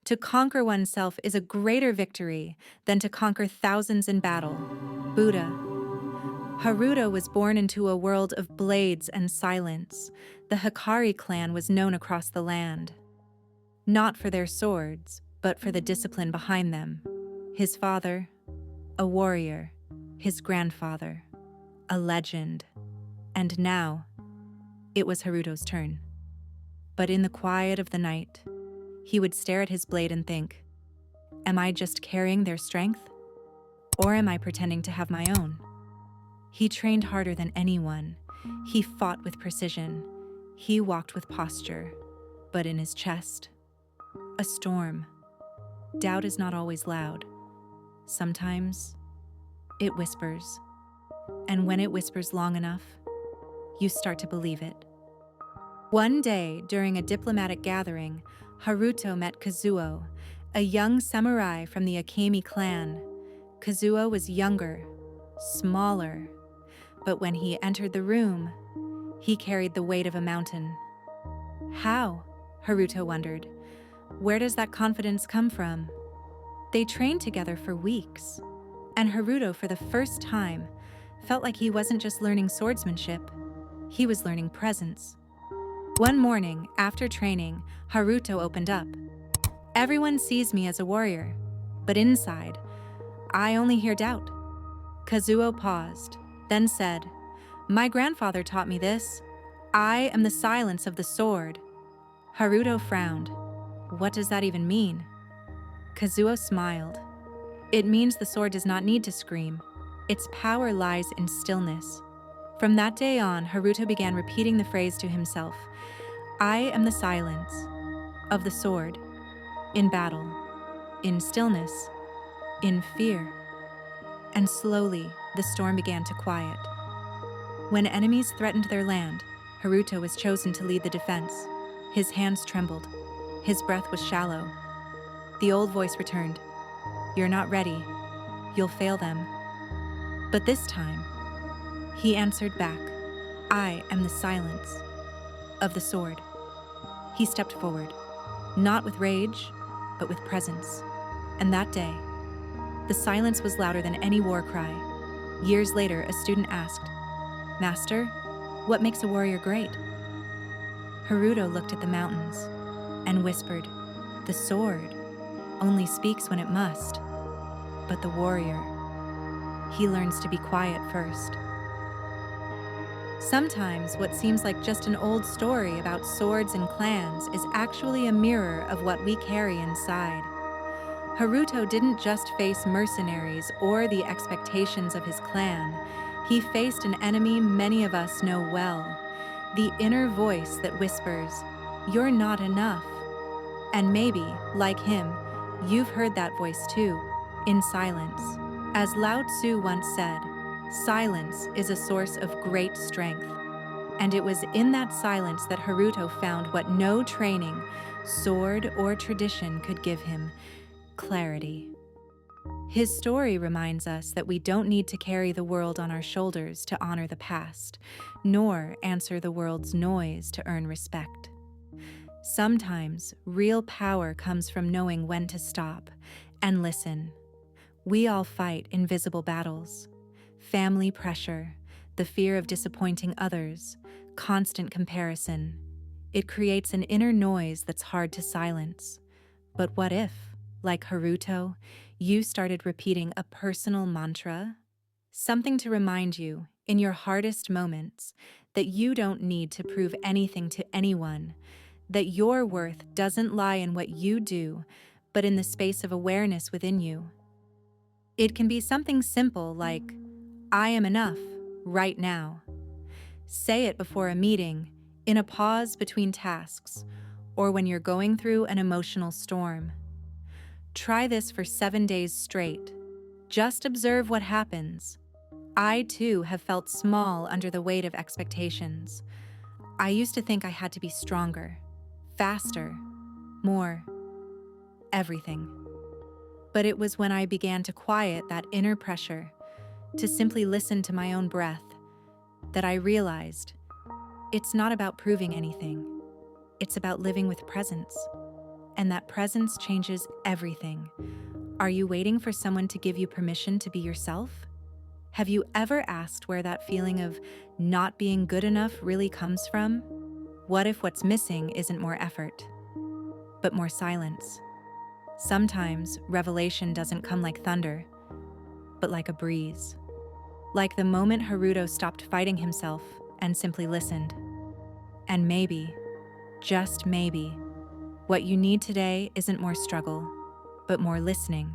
To conquer oneself is a greater victory than to conquer thousands in battle. Buddha. Haruto was born into a world of blades and silence. The Hikari clan was known across the land, not for their swords, but for the discipline behind them. His father, a warrior, his grandfather, a legend. And now, it was Haruto's turn. But in the quiet of the night, he would stare at his blade and think, am I just carrying their strength? Or am I pretending to have my own? He trained harder than anyone. He fought with precision. He walked with posture. But in his chest, a storm. Doubt is not always loud. Sometimes, it whispers. And when it whispers long enough, you start to believe it. One day, during a diplomatic gathering, Haruto met Kazuo, a young samurai from the Akemi clan. Kazuo was younger, smaller, but when he entered the room, he carried the weight of a mountain. How? Haruto wondered. Where does that confidence come from? They trained together for weeks, and Haruto, for the first time, felt like he wasn't just learning swordsmanship, he was learning presence. One morning, after training, Haruto opened up. Everyone sees me as a warrior, but inside, I only hear doubt. Kazuo paused, then said, my grandfather taught me this. I am the silence of the sword. Haruto frowned. What does that even mean? Kazuo smiled. It means the sword does not need to scream. Its power lies in stillness. From that day on, Haruto began repeating the phrase to himself. I am the silence of the sword, in battle, in stillness, in fear. And slowly, the storm began to quiet. When enemies threatened their land, Haruto was chosen to lead the defense. His hands trembled. His breath was shallow. The old voice returned. You're not ready. You'll fail them. But this time, he answered back. I am the silence of the sword. He stepped forward, not with rage, but with presence. And that day, the silence was louder than any war cry. Years later, a student asked, Master, what makes a warrior great? Haruto looked at the mountains and whispered, the sword only speaks when it must, but the warrior, he learns to be quiet first. Sometimes what seems like just an old story about swords and clans is actually a mirror of what we carry inside. Haruto didn't just face mercenaries or the expectations of his clan. He faced an enemy many of us know well, the inner voice that whispers, you're not enough. And maybe, like him, you've heard that voice too, in silence. As Lao Tzu once said, silence is a source of great strength. And it was in that silence that Haruto found what no training, sword, or tradition could give him, clarity. His story reminds us that we don't need to carry the world on our shoulders to honor the past, nor answer the world's noise to earn respect. Sometimes, real power comes from knowing when to stop and listen. We all fight invisible battles. Family pressure, the fear of disappointing others, constant comparison. It creates an inner noise that's hard to silence. But what if, like Haruto, you started repeating a personal mantra? Something to remind you, in your hardest moments, that you don't need to prove anything to anyone, that your worth doesn't lie in what you do, but in the space of awareness within you. It can be something simple like, I am enough, right now. Say it before a meeting, in a pause between tasks, or when you're going through an emotional storm. Try this for 7 days straight. Just observe what happens. I, too, have felt small under the weight of expectations. I used to think I had to be stronger, faster, more, everything. But it was when I began to quiet that inner pressure, to simply listen to my own breath, that I realized it's not about proving anything. It's about living with presence. and that presence changes everything. Are you waiting for someone to give you permission to be yourself? Have you ever asked where that feeling of not being good enough really comes from? What if what's missing isn't more effort, but more silence? Sometimes revelation doesn't come like thunder, but like a breeze. Like the moment Haruto stopped fighting himself and simply listened. And maybe, just maybe, what you need today isn't more struggle, but more listening.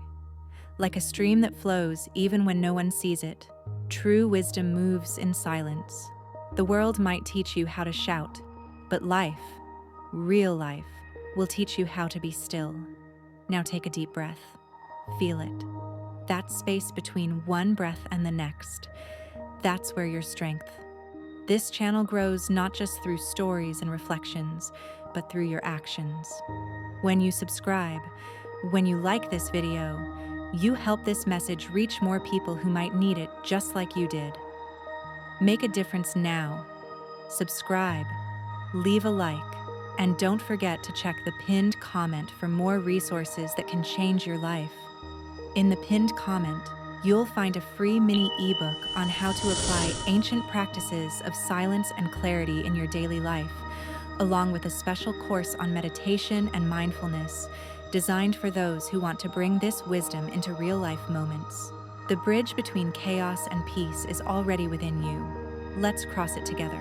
Like a stream that flows even when no one sees it, true wisdom moves in silence. The world might teach you how to shout, but life, real life, will teach you how to be still. Now take a deep breath. Feel it. That space between one breath and the next. That's where your strength. This channel grows not just through stories and reflections, but through your actions. When you subscribe, when you like this video, you help this message reach more people who might need it just like you did. Make a difference now. Subscribe, leave a like, and don't forget to check the pinned comment for more resources that can change your life. In the pinned comment, you'll find a free mini ebook on how to apply ancient practices of silence and clarity in your daily life, along with a special course on meditation and mindfulness, designed for those who want to bring this wisdom into real-life moments. The bridge between chaos and peace is already within you. Let's cross it together.